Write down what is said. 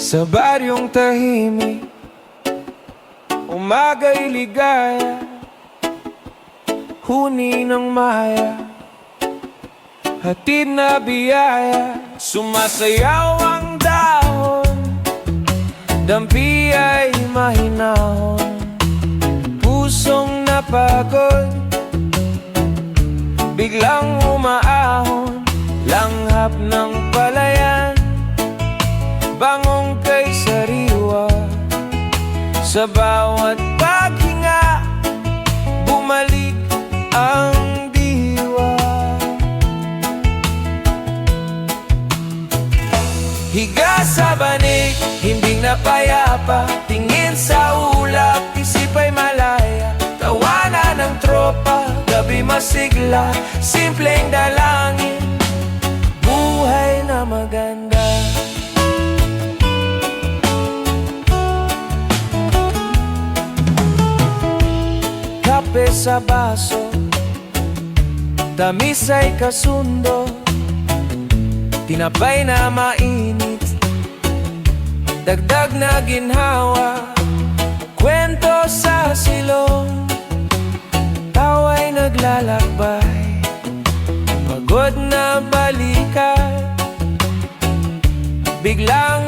Sa baryong tahimik, umaga'y ligaya, huni ng maya, hatid na biyaya. Sumasayaw ang dahon, dampi ay mahinahon, pusong napagod, biglang umaahon. Langhap ng palayan, bangong kay sariwa. Sa bawat paghinga, bumalik ang diwa. Higa sa banig, himbing na payapa, tingin sa ulap, isip ay malaya. Tawanan ng tropa, gabi masigla, simpleng dalangin, buhay na maganda. Kape sa baso, tamis ay kasundo, tinapay na mainit, dagdag na ginhawa, kwento sa silong, tawa'y naglalakbay, pagod na balikan, biglang